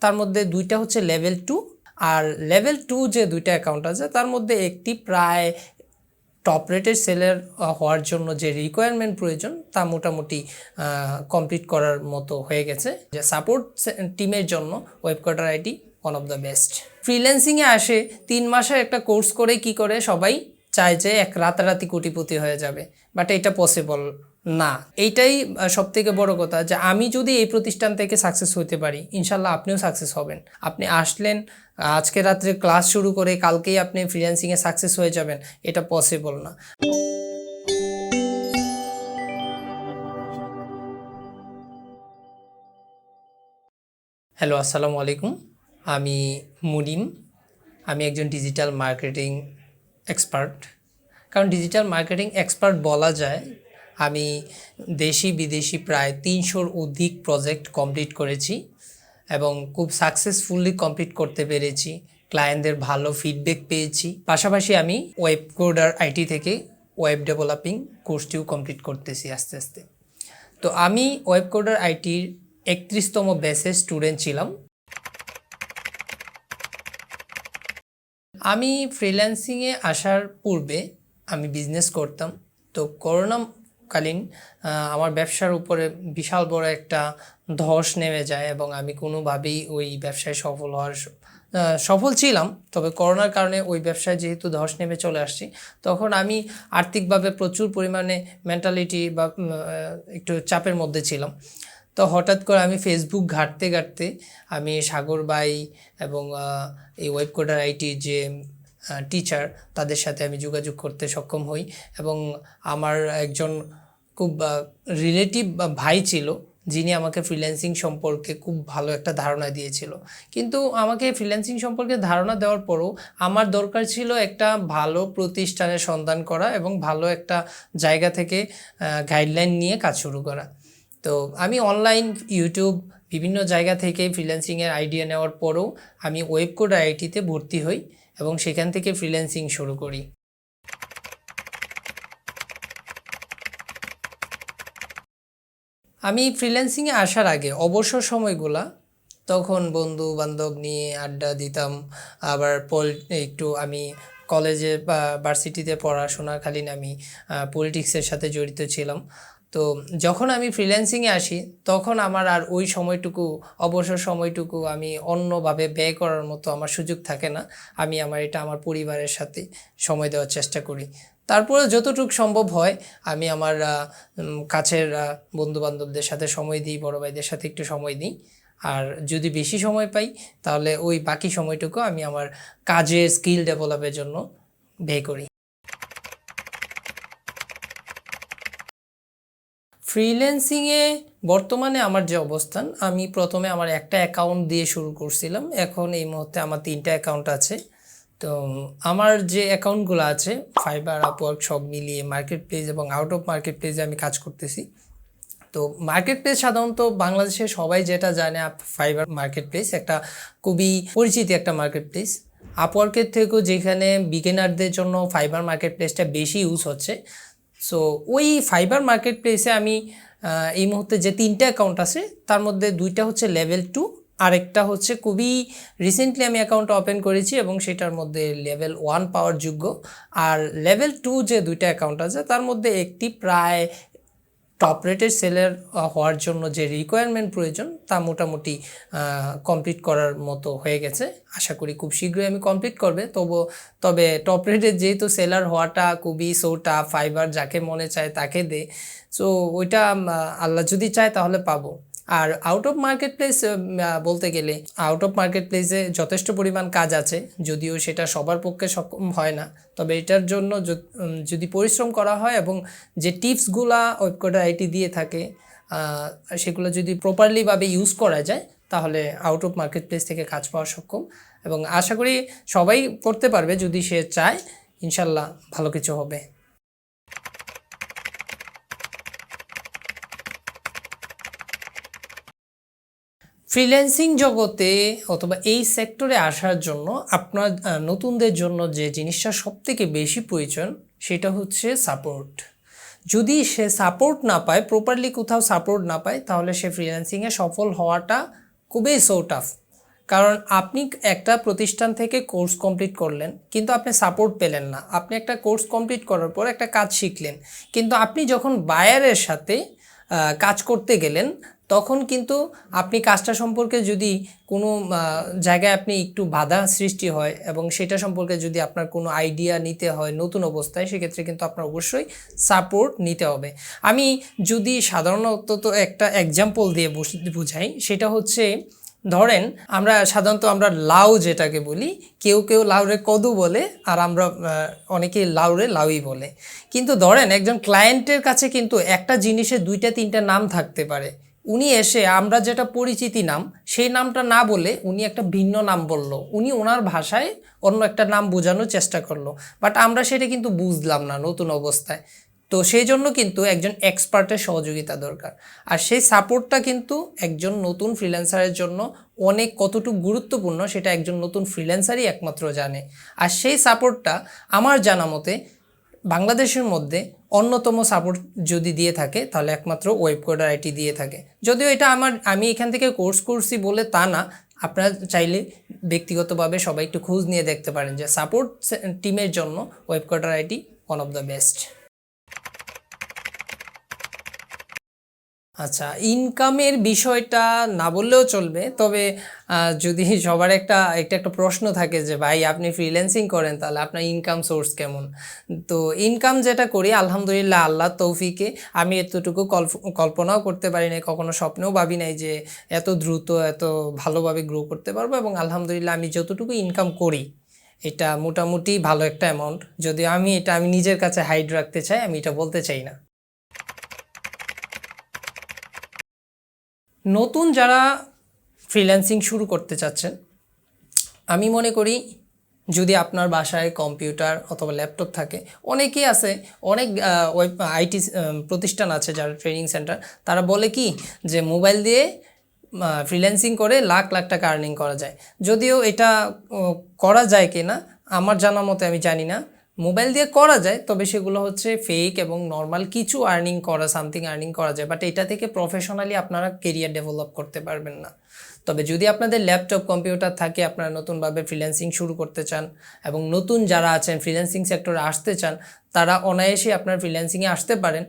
তার মধ্যে দুইটা হচ্ছে লেভেল 2 আর লেভেল 2 যে দুইটা অ্যাকাউন্ট আছে তার মধ্যে একটি প্রায় টপ রেটেড সেলার হওয়ার জন্য যে রিকোয়ারমেন্ট প্রয়োজন তা মোটামুটি কমপ্লিট করার মতো হয়ে গেছে। যে সাপোর্ট টিমের জন্য Webcoder-It one of the best. ফ্রিল্যান্সিংয়ে আসে 3 মাসের একটা কোর্স করে কি করে সবাই চায় যে এক রাতারাতি কোটিপতি হয়ে যাবে, বাট এটা পসিবল না। এইটাই সবথেকে বড় কথা যে আমি যদি এই প্রতিষ্ঠান থেকে সাকসেস হতে পারি, ইনশাল্লাহ আপনিও সাকসেস হবেন। আপনি আসলেন আজকে রাত্রে ক্লাস শুরু করে কালকেই আপনি ফ্রিল্যান্সিংয়ে সাকসেস হয়ে যাবেন, এটা পসিবল না। হ্যালো, আসসালামু আলাইকুম। আমি মুনিম। আমি একজন ডিজিটাল মার্কেটিং এক্সপার্ট। কারণ ডিজিটাল মার্কেটিং এক্সপার্ট বলা যায়। আমি দেশি বিদেশি প্রায় 300-র অধিক প্রজেক্ট কমপ্লিট করেছি এবং খুব সাকসেসফুলি কমপ্লিট করতে পেরেছি। ক্লায়েন্টদের ভালো ফিডব্যাক পেয়েছি। পাশাপাশি আমি Webcoder-It থেকে ওয়েব ডেভেলপিং কোর্সটিও কমপ্লিট করতেছি আস্তে আস্তে। তো আমি Webcoder-Itর 31তম ব্যাচের স্টুডেন্ট ছিলাম। আমি ফ্রিল্যান্সিংয়ে আসার পূর্বে আমি বিজনেস করতাম। তো করোনাকালীন আমার ব্যবসার উপরে বিশাল বড় একটা ধস নেমে যায় এবং আমি কোনোভাবেই ওই ব্যবসায় সফল ছিলাম। তবে করোনার কারণে ওই ব্যবসায় যেহেতু ধস নেমে চলে আসছি, তখন আমি আর্থিকভাবে প্রচুর পরিমাণে মেন্টালিটি বা একটু চাপের মধ্যে ছিলাম। তো হঠাৎ করে আমি ফেসবুক ঘাঁটতে ঘাঁটতে আমি সাগর ভাই এবং এই Webcoder-It যে টিচার তাদের সাথে আমি যোগাযোগ করতে সক্ষম হই এবং আমার একজন খুব রিলেটিভ ভাই ছিল যিনি আমাকে ফ্রিল্যান্সিং সম্পর্কে খুব ভালো একটা ধারণা দিয়েছিল। কিন্তু আমাকে ফ্রিল্যান্সিং সম্পর্কে ধারণা দেওয়ার পরও আমার দরকার ছিল একটা ভালো প্রতিষ্ঠানের সন্ধান করা এবং ভালো একটা জায়গা থেকে গাইডলাইন নিয়ে কাজ শুরু করা। তো আমি অনলাইন ইউটিউব বিভিন্ন জায়গা থেকে ফ্রিল্যান্সিংয়ের আইডিয়া নেওয়ার পরেও আমি Webcoder-Itতে ভর্তি হই এবং সেখান থেকে ফ্রিল্যান্সিং শুরু করি। আমি ফ্রিল্যান্সিংয়ে আসার আগে অবসর সময়গুলা তখন বন্ধু বান্ধব নিয়ে আড্ডা দিতাম। আবার একটু আমি কলেজে বা ভার্সিটিতে পড়াশোনাকালীন আমি পলিটিক্সের সাথে জড়িত ছিলাম। তো যখন আমি ফ্রিল্যান্সিংয়ে আসি তখন আমার আর ওই সময়টুকু অবসর সময়টুকু আমি অন্যভাবে ব্যয় করার মতো আমার সুযোগ থাকে না। আমি আমার পরিবারের সাথে সময় দেওয়ার চেষ্টা করি। তারপরে যতটুকু সম্ভব হয় আমি আমার কাছের বন্ধুবান্ধবদের সাথে সময় দিই, বড় ভাইদের সাথে একটু সময় দিই। আর যদি বেশি সময় পাই তাহলে ওই বাকি সময়টুকু আমি আমার কাজের স্কিল ডেভেলপের জন্য ব্যয় করি। ফ্রিল্যান্সিংয়ে বর্তমানে আমার যে অবস্থান, আমি প্রথমে আমার একটা অ্যাকাউন্ট দিয়ে শুরু করছিলাম। এখন এই মুহূর্তে আমার 3টা অ্যাকাউন্ট আছে। তো আমার যে অ্যাকাউন্টগুলো আছে ফাইবার, আপওয়ার্ক সব মিলিয়ে মার্কেট প্লেস এবং আউট অফ মার্কেট প্লেসে আমি কাজ করতেছি। তো মার্কেট প্লেস সাধারণত বাংলাদেশে সবাই যেটা জানে, ফাইবার মার্কেট প্লেস একটা খুবই পরিচিত একটা মার্কেট প্লেস। আপওয়ার্কের থেকেও যেখানে বিগিনারদের জন্য ফাইবার মার্কেট প্লেসটা বেশি ইউজ হচ্ছে। সো ওই ফাইবার মার্কেট প্লেসে আমি এই মুহূর্তে যে 3টা অ্যাকাউন্ট আছে তার মধ্যে 2টা হচ্ছে লেভেল 2, আরেকটা হচ্ছে খুবই রিসেন্টলি আমি অ্যাকাউন্টটা ওপেন করেছি এবং সেটার মধ্যে লেভেল 1 পাওয়ার যোগ্য। আর লেভেল 2 যে 2টা অ্যাকাউন্ট আছে তার মধ্যে একটি প্রায় টপ রেটেড সেলার হওয়ার জন্য যে রিকোয়ারমেন্ট প্রয়োজন তা মোটামুটি কমপ্লিট করার মতো হয়ে গেছে। আশা করি খুব শীঘ্রই আমি কমপ্লিট করবে। তবে টপ রেটেড যেহেতু সেলার হওয়াটা খুবই টাফ, ফাইবার যাকে মনে চায় তাকে দে। সো ওইটা আল্লাহ যদি চায় তাহলে পাবো। আর আউট অফ মার্কেট প্লেস বলতে গেলে আউট অফ মার্কেট প্লেসে যথেষ্ট পরিমাণ কাজ আছে, যদিও সেটা সবার পক্ষে সক্ষম হয় না। তবে এটার জন্য যদি পরিশ্রম করা হয় এবং যে টিপসগুলা Webcoder-It দিয়ে থাকে সেগুলো যদি প্রপারলিভাবে ইউজ করা যায় তাহলে আউট অফ মার্কেট প্লেস থেকে কাজ পাওয়া সক্ষম। এবং আশা করি সবাই করতে পারবে যদি সে চায়, ইনশাল্লাহ ভালো কিছু হবে। ফ্রিল্যান্সিং জগতে অথবা এই সেক্টরে আসার জন্য আপনার নতুনদের জন্য যে জিনিসটা সবথেকে বেশি প্রয়োজন সেটা হচ্ছে সাপোর্ট। যদি সে সাপোর্ট না পায়, প্রপারলি কোথাও সাপোর্ট না পায়, তাহলে সে ফ্রিল্যান্সিংয়ে সফল হওয়াটা খুবই টাফ। কারণ আপনি একটা প্রতিষ্ঠান থেকে কোর্স কমপ্লিট করলেন কিন্তু আপনি সাপোর্ট পেলেন না। আপনি একটা কোর্স কমপ্লিট করার পর একটা কাজ শিখলেন, কিন্তু আপনি যখন বায়ারের সাথে কাজ করতে গেলেন তখন কিন্তু আপনি কাজটা সম্পর্কে যদি কোনো জায়গায় আপনি একটু বাধা সৃষ্টি হয় এবং সেটা সম্পর্কে যদি আপনার কোনো আইডিয়া নিতে হয় নতুন অবস্থায়, সেক্ষেত্রে কিন্তু আপনার অবশ্যই সাপোর্ট নিতে হবে। আমি যদি সাধারণত তো একটা এক্সাম্পল দিয়ে বুঝাই, সেটা হচ্ছে ধরেন আমরা লাউ যেটাকে বলি, কেউ কেউ লাউরে কদু বলে আর আমরা অনেকে লাউরে লাউই বলে। কিন্তু ধরেন একজন ক্লায়েন্টের কাছে কিন্তু একটা জিনিসের 2-3টা নাম থাকতে পারে। উনি এসে আমরা যেটা পরিচিতি নাম সেই নামটা না বলে উনি একটা ভিন্ন নাম বলল, উনি ওনার ভাষায় অন্য একটা নাম বোঝানোর চেষ্টা করলো, বাট আমরা সেটা কিন্তু বুঝলাম না নতুন অবস্থায়। তো সেই জন্য কিন্তু একজন এক্সপার্টের সহযোগিতা দরকার। আর সেই সাপোর্টটা কিন্তু একজন নতুন ফ্রিল্যান্সারের জন্য অনেক কতটুকু গুরুত্বপূর্ণ সেটা একজন নতুন ফ্রিল্যান্সারই একমাত্র জানে। আর সেই সাপোর্টটা আমার জানা মতে বাংলাদেশের মধ্যে অন্যতম সাপোর্ট যদি দিয়ে থাকে তাহলে একমাত্র Webcoder-It দিয়ে থাকে। যদিও এটা আমি এখান থেকে কোর্স করছি বলে তা না, আপনারা চাইলে ব্যক্তিগতভাবে সবাই একটু খোঁজ নিয়ে দেখতে পারেন যে সাপোর্ট টিমের জন্য Webcoder-It one of the best. আচ্ছা, ইনকামের বিষয়টা না বললেও চলবে, তবে যদি সবার একটা প্রশ্ন থাকে যে ভাই আপনি ফ্রিল্যান্সিং করেন তাহলে আপনার ইনকাম সোর্স কেমন। তো ইনকাম যেটা করি আলহামদুলিল্লাহ আল্লাহর তৌফিকে আমি এতটুকু কল্পনাও করতে পারি নাই, কখনো স্বপ্নেও ভাবি নাই যে এত দ্রুত এত ভালোভাবে গ্রো করতে পারবো। এবং আলহামদুলিল্লাহ আমি যতটুকু ইনকাম করি এটা মোটামুটি ভালো একটা অ্যামাউন্ট। যদিও আমি নিজের কাছে হাইড রাখতে চাই, আমি এটা বলতে চাই না। নতুন যারা ফ্রিল্যান্সিং শুরু করতে চাচ্ছেন, আমি মনে করি যদি আপনার বাসায় কম্পিউটার অথবা ল্যাপটপ থাকে, অনেকেই আছে, অনেক আইটি প্রতিষ্ঠান আছে যারা ট্রেনিং সেন্টার, তারা বলে কি যে মোবাইল দিয়ে ফ্রিল্যান্সিং করে লাখ লাখ টাকা আর্নিং করা যায়। যদিও এটা করা যায় কি না আমার জানা মতে আমি জানি না। মোবাইল দিয়ে করা যায়, তবে সেগুলো হচ্ছে ফেক এবং নর্মাল কিছু সামথিং আর্নিং করা যায়, বাট এটা থেকে প্রফেশনালি আপনারা কেরিয়ার ডেভেলপ করতে পারবেন না। তবে যদি আপনাদের ল্যাপটপ কম্পিউটার থাকে, আপনারা নতুনভাবে ফ্রিল্যান্সিং শুরু করতে চান এবং নতুন যারা আছেন ফ্রিল্যান্সিং সেক্টরে আসতে চান, তারা অনায়াসে আপনার ফ্রিল্যান্সিংয়ে আসতে পারেন।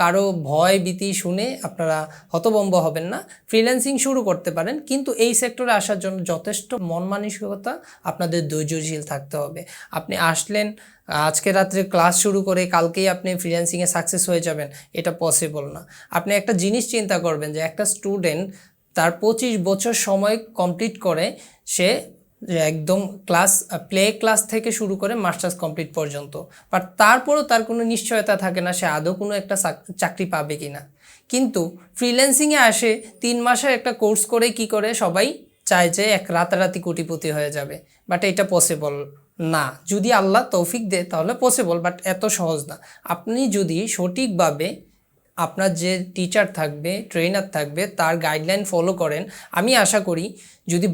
কারো ভয় ভীতি শুনে আপনারা হতভম্ব হবেন না, ফ্রিল্যান্সিং শুরু করতে পারেন। কিন্তু এই সেক্টরে আসার জন্য যথেষ্ট মন মানসিকতা, আপনাদের ধৈর্যশীল থাকতে হবে। আপনি আসলেন আজকে রাত্রে ক্লাস শুরু করে কালকেই আপনি ফ্রিল্যান্সিংয়ে সাকসেস হয়ে যাবেন, এটা পসিবল না। আপনি একটা জিনিস চিন্তা করবেন যে একটা স্টুডেন্ট তার 25 বছর সময় কমপ্লিট করে, সে একদম প্লে ক্লাস থেকে শুরু করে মাস্টার্স কমপ্লিট পর্যন্ত, বাট তারপরও তার কোনো নিশ্চয়তা থাকে না সে আদৌ কোনো একটা চাকরি পাবে কিনা। কিন্তু ফ্রিল্যান্সিংয়ে আসে 3 মাসের একটা কোর্স করে কি করে সবাই চায় যে রাতারাতি কোটিপতি হয়ে যাবে, বাট এটা পসিবল না। যদি আল্লাহ তৌফিক দেয় তাহলে পসিবল, বাট এত সহজ না। আপনি যদি সঠিকভাবে আপনার যে টিচার থাকবে, ট্রেনার থাকবে, তার গাইডলাইন ফলো করেন, আমি আশা করি যদি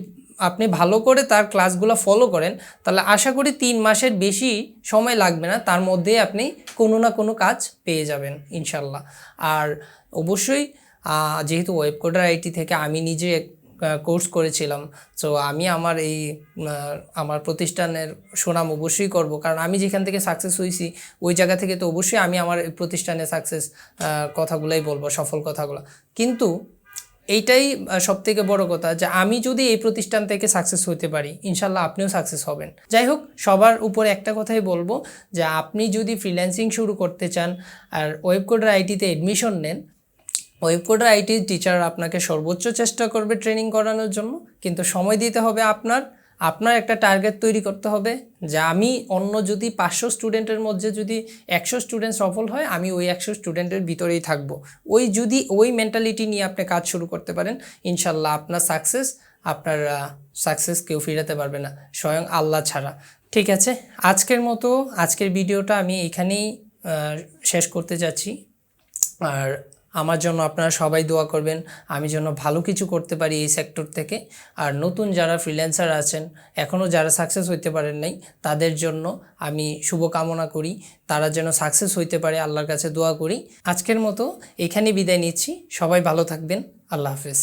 আপনি ভালো করে তার ক্লাসগুলো ফলো করেন তাহলে আশা করি 3 মাসের বেশি সময় লাগবে না, তার মধ্যে আপনি কোনো না কোনো কাজ পেয়ে যাবেন ইনশাল্লাহ। আর অবশ্যই যেহেতু Webcoder-It থেকে আমি নিজে কোর্স করেছিলাম, সো আমি আমার প্রতিষ্ঠানের সুনাম অবশ্যই করব, কারণ আমি যেখান থেকে সাকসেস হয়েছি ওই জায়গা থেকে তো অবশ্যই আমি আমার প্রতিষ্ঠানের সাকসেস কথাগুলোই বলবো, সফল কথাগুলো। কিন্তু এইটাই সবথেকে বড় কথা যে আমি যদি এই প্রতিষ্ঠান থেকে সাকসেস হতে পারি, ইনশাল্লাহ আপনিও সাকসেস হবেন। যাই হোক, সবার উপরে একটা কথাই বলবো যে আপনি যদি ফ্রিল্যান্সিং শুরু করতে চান আর Webcoder-It-তে অ্যাডমিশন নেন, Webcoder-It টিচার আপনাকে সর্বোচ্চ চেষ্টা করবে ট্রেনিং করানোর জন্য, কিন্তু সময় দিতে হবে। আপনার একটা টার্গেট তৈরি করতে হবে যে আমি যদি 500 স্টুডেন্টের মধ্যে যদি 100 স্টুডেন্ট সফল হয়, আমি ওই 100 স্টুডেন্টের ভিতরেই থাকবো। ওই মেন্টালিটি নিয়ে আপনি কাজ শুরু করতে পারেন, ইনশাল্লাহ আপনার সাকসেস কেউ ফিরাতে পারবে না, স্বয়ং আল্লাহ ছাড়া। ঠিক আছে, আজকের ভিডিওটা আমি এখানেই শেষ করতে যাচ্ছি। আর আমার জন্য আপনারা সবাই দোয়া করবেন, আমি যেন ভালো কিছু করতে পারি এই সেক্টর থেকে। আর নতুন যারা ফ্রিল্যান্সার আছেন, এখনও যারা সাকসেস হইতে পারেন নাই, তাদের জন্য আমি শুভকামনা করি, তারা যেন সাকসেস হইতে পারে, আল্লাহর কাছে দোয়া করি। আজকের মতো এখানে বিদায় নিচ্ছি, সবাই ভালো থাকবেন, আল্লাহ হাফেজ।